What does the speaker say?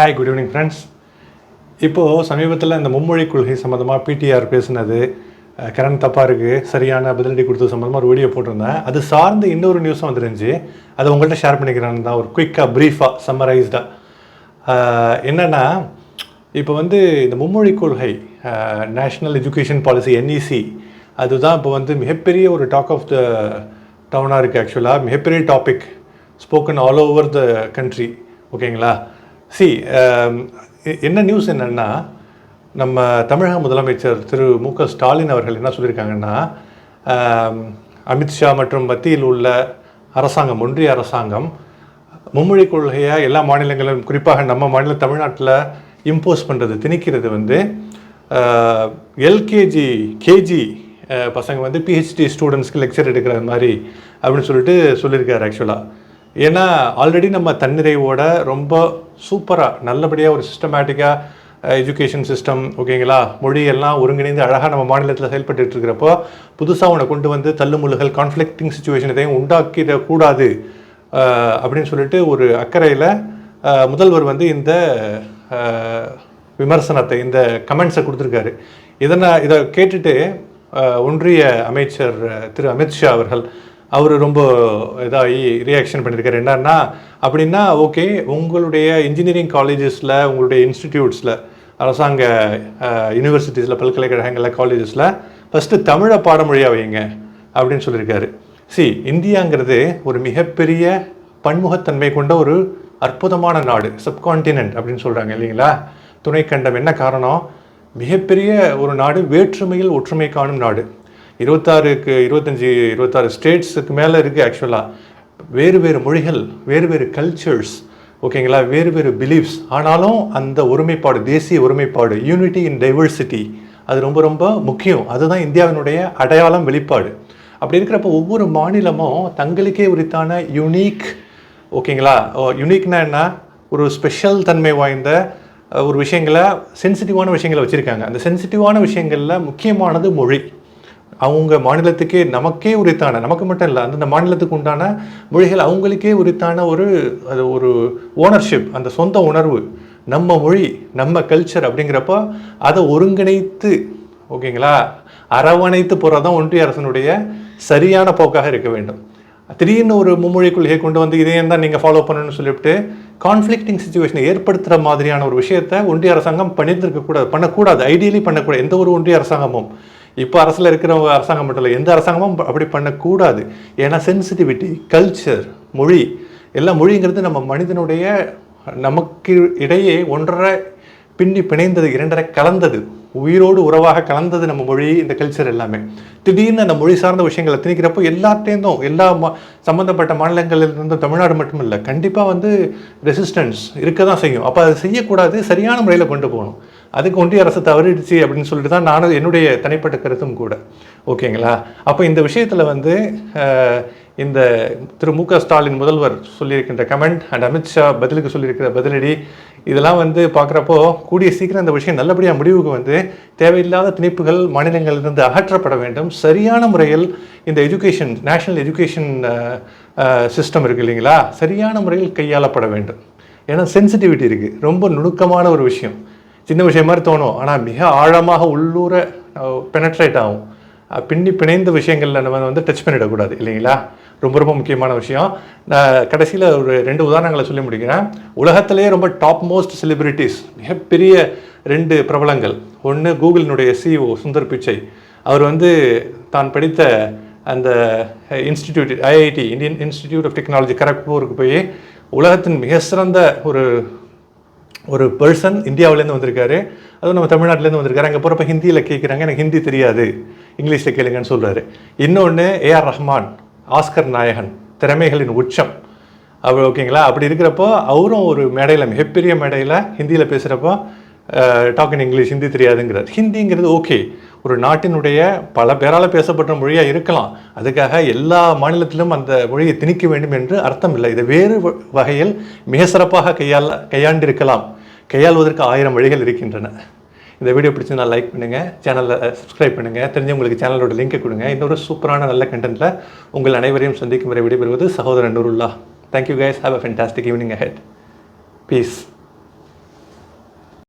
Hi, good evening friends. இப்போது சமீபத்தில் இந்த மும்மொழி கொள்கை சம்மந்தமாக பிடிஆர் பேசுனது, கரண் தப்பாக இருக்குது, சரியான பதிலடி கொடுத்தது சம்மந்தமாக ஒரு வீடியோ போட்டிருந்தேன். அது சார்ந்து இன்னொரு நியூஸும் வந்துருந்துச்சு. அதை உங்கள்கிட்ட ஷேர் பண்ணிக்கிறேன் தான், ஒரு குயிக்காக ப்ரீஃபாக சம்மரைஸ்டாக. என்னென்னா, இப்போ வந்து இந்த மும்மொழி கொள்கை, நேஷ்னல் எஜுகேஷன் பாலிசி NEC, அதுதான் இப்போ வந்து மிகப்பெரிய ஒரு டாக் ஆஃப் த டவுனாக இருக்குது. ஆக்சுவலாக மிகப்பெரிய topic, spoken all over the country. ஓகேங்களா? என்ன நியூஸ் என்னென்னா, நம்ம தமிழக முதலமைச்சர் திரு மு.க. ஸ்டாலின் அவர்கள் என்ன சொல்லியிருக்காங்கன்னா, அமித்ஷா மற்றும் மத்தியில் உள்ள அரசாங்கம், ஒன்றிய அரசாங்கம் மும்மொழி கொள்கையை எல்லா மாநிலங்களும், குறிப்பாக நம்ம மாநில தமிழ்நாட்டில் இம்போஸ் பண்ணுறது, திணிக்கிறது வந்து எல்கேஜி கேஜி பசங்க வந்து PhD ஸ்டூடெண்ட்ஸ்க்கு லெக்சர் எடுக்கிற மாதிரி அப்படின்னு சொல்லியிருக்காரு. ஆக்சுவலாக ஏன்னா ஆல்ரெடி நம்ம தன்னிறைவோட ரொம்ப சூப்பராக நல்லபடியாக ஒரு சிஸ்டமேட்டிக்காக எஜுகேஷன் சிஸ்டம், ஓகேங்களா, மொழியெல்லாம் ஒருங்கிணைந்து அழகாக நம்ம மாநிலத்தில் செயல்பட்டு இருக்கிறப்போ புதுசாக உன்னை கொண்டு வந்து தள்ளுமுள்ளுகள், கான்ஃப்ளிக்டிங் சுச்சுவேஷன் எதையும் உண்டாக்கிடக்கூடாது அப்படின்னு சொல்லிட்டு ஒரு அக்கறையில் முதல்வர் வந்து இந்த விமர்சனத்தை, இந்த கமெண்ட்ஸை கொடுத்துருக்காரு. இதை கேட்டுட்டு ஒன்றிய அமைச்சர் திரு அமித்ஷா அவர்கள் ரொம்ப இதாகி ரியாக்ஷன் பண்ணியிருக்காரு. என்னன்னா, அப்படின்னா ஓகே, உங்களுடைய இன்ஜினியரிங் காலேஜஸில், உங்களுடைய இன்ஸ்டிடியூட்ஸில், அரசாங்க யூனிவர்சிட்டிஸில், பல்கலைக்கழகங்களில், காலேஜஸில் ஃபஸ்ட்டு தமிழை பாடமொழியாக வைங்க அப்படின்னு சொல்லியிருக்காரு. இந்தியாங்கிறது ஒரு மிகப்பெரிய பன்முகத்தன்மை கொண்ட ஒரு அற்புதமான நாடு, சப்கான்டினென்ட் அப்படின்னு சொல்கிறாங்க இல்லைங்களா, துணைக்கண்டம். என்ன காரணம்? மிகப்பெரிய ஒரு நாடு, வேற்றுமையில் ஒற்றுமை காணும் நாடு. 26 ஸ்டேட்ஸுக்கு மேலே இருக்குது. ஆக்சுவலாக வேறு வேறு மொழிகள், வேறு வேறு கல்ச்சர்ஸ், ஓகேங்களா, வேறு வேறு பிலீஃப்ஸ், ஆனாலும் அந்த ஒருமைப்பாடு, தேசிய ஒருமைப்பாடு, யூனிட்டி இன் டைவர்சிட்டி, அது ரொம்ப ரொம்ப முக்கியம். அதுதான் இந்தியாவினுடைய அடையாளம், வெளிப்பாடு. அப்படி இருக்கிறப்ப ஒவ்வொரு மாநிலமும் தங்களுக்கே உரித்தான யூனிக், ஓகேங்களா, யூனிக்னா என்ன, ஒரு ஸ்பெஷல் தன்மை வாய்ந்த ஒரு விஷயங்களை, சென்சிட்டிவான விஷயங்களை வச்சுருக்காங்க. அந்த சென்சிட்டிவான விஷயங்களில் முக்கியமானது மொழி. அவங்க மாநிலத்துக்கே, நமக்கே உரித்தான, நமக்கு மட்டும் இல்லை, அந்தந்த மாநிலத்துக்கு உண்டான மொழிகள் அவங்களுக்கே உரித்தான ஒரு ஓனர்ஷிப், அந்த சொந்த உணர்வு, நம்ம மொழி, நம்ம கல்ச்சர். அப்படிங்கிறப்போ அதை ஒருங்கிணைத்து, ஓகேங்களா, அரவணைத்து போகிறதான் ஒன்றிய அரசனுடைய சரியான போக்காக இருக்க வேண்டும். திடீர்னு ஒரு மும்மொழி கொள்கையை கொண்டு வந்து இதையும் தான் நீங்கள் ஃபாலோ பண்ணணும்னு சொல்லிவிட்டு கான்ஃப்ளிக்டிங் சுச்சுவேஷனை ஏற்படுத்துகிற மாதிரியான ஒரு விஷயத்தை ஒன்றிய அரசாங்கம் பண்ணக்கூடாது, ஐடியலி பண்ணக்கூடாது. எந்த ஒரு ஒன்றிய அரசாங்கமும், இப்போ அரசில் இருக்கிற அரசாங்கம் மட்டும் இல்லை, எந்த அரசாங்கமும் அப்படி பண்ணக்கூடாது. ஏன்னா சென்சிட்டிவிட்டி, கல்ச்சர், மொழி, எல்லாம், மொழிங்கிறது நம்ம மனிதனுடைய, நமக்கு இடையே ஒன்றரை பின்னி பிணைந்தது, இரண்டரை கலந்தது, உயிரோடு உறவாக கலந்தது நம்ம மொழி, இந்த கல்ச்சர் எல்லாமே. திடீர்னு அந்த மொழி சார்ந்த விஷயங்களை திணிக்கிறப்போ எல்லாத்தையும், எல்லா சம்மந்தப்பட்ட மாநிலங்களிலிருந்து, தமிழ்நாடு மட்டும் இல்லை, கண்டிப்பாக வந்து ரெசிஸ்டன்ஸ் இருக்க தான் செய்யும். அப்போ அதை செய்யக்கூடாது, சரியான முறையில் கொண்டு போகணும். அதுக்கு ஒன்றிய அரசு தவறிடுச்சு அப்படின்னு சொல்லிட்டு தான் நானும் என்னுடைய தனிப்பட்ட கருத்தும் கூட. ஓகேங்களா? அப்போ இந்த விஷயத்தில் வந்து இந்த திரு மு.க. ஸ்டாலின் முதல்வர் சொல்லியிருக்கின்ற கமெண்ட் அண்ட் அமித்ஷா பதிலுக்கு சொல்லியிருக்கிற பதிலடி, இதெல்லாம் வந்து பார்க்குறப்போ கூடிய சீக்கிரம் இந்த விஷயம் நல்லபடியாக முடிவுக்கு வந்து தேவையில்லாத திணிப்புகள் மாநிலங்களிலிருந்து அகற்றப்பட வேண்டும். சரியான முறையில் இந்த எஜுகேஷன், நேஷ்னல் எஜுகேஷன் சிஸ்டம் இருக்குது இல்லைங்களா, சரியான முறையில் கையாளப்பட வேண்டும். ஏன்னா சென்சிட்டிவிட்டி இருக்குது, ரொம்ப நுணுக்கமான ஒரு விஷயம். சின்ன விஷயம் மாதிரி தோணும், ஆனால் மிக ஆழமாக உள்ளூர பெனட்ரேட் ஆகும். பின்னி பிணைந்த விஷயங்களில் நம்ம வந்து டச் பண்ணிடக்கூடாது இல்லைங்களா, ரொம்ப ரொம்ப முக்கியமான விஷயம். நான் கடைசியில் ஒரு 2 உதாரணங்களை சொல்லி முடிக்கிறேன். உலகத்திலேயே ரொம்ப டாப் மோஸ்ட் செலிபிரிட்டிஸ், மிகப்பெரிய 2 பிரபலங்கள். ஒன்று கூகுளினுடைய CEO சுந்தர் பிச்சை. அவர் வந்து தான் படித்த அந்த institute, IIT, Indian institute of technology, கரக்பூருக்கு போய் உலகத்தின் மிக சிறந்த ஒரு பர்சன் இந்தியாவிலேருந்து வந்திருக்காரு, அதுவும் நம்ம தமிழ்நாட்டிலேருந்து வந்திருக்காரு. அங்கே போகிறப்ப ஹிந்தியில் கேட்குறாங்க, எனக்கு ஹிந்தி தெரியாது, இங்கிலீஷில் கேளுங்கன்னு சொல்கிறாரு. இன்னொன்று AR ரஹ்மான், ஆஸ்கர் நாயகன், திறமைகளின் உச்சம் அவர். ஓகேங்களா? அப்படி இருக்கிறப்போ அவரும் ஒரு மேடையில், மிகப்பெரிய மேடையில் ஹிந்தியில் பேசுகிறப்போ டாக் இன் இங்கிலீஷ், ஹிந்தி தெரியாதுங்கிறார். ஹிந்திங்கிறது ஓகே, ஒரு நாட்டினுடைய பல பேரால் பேசப்பட்ட மொழியாக இருக்கலாம், அதுக்காக எல்லா மாநிலத்திலும் அந்த மொழியை திணிக்க வேண்டும் என்று அர்த்தம் இல்லை. இதை வேறு வகையில் மிக சிறப்பாக கையாண்டிருக்கலாம். கையாள்வதற்கு 1000 வழிகள் இருக்கின்றன. இந்த வீடியோ பிடிச்சி நான் லைக் பண்ணுங்கள், சேனலில் சப்ஸ்கிரைப் பண்ணுங்கள், தெரிஞ்சவங்களுக்கு சேனலோட லிங்கை கொடுங்க. இன்னொரு சூப்பரான நல்ல கண்டென்ட்டில் உங்கள் அனைவரையும் சந்திக்கும் வரை விடைபெறுவது சகோதரன் Noorullah. Thank you guys, have a fantastic evening ahead. Piece.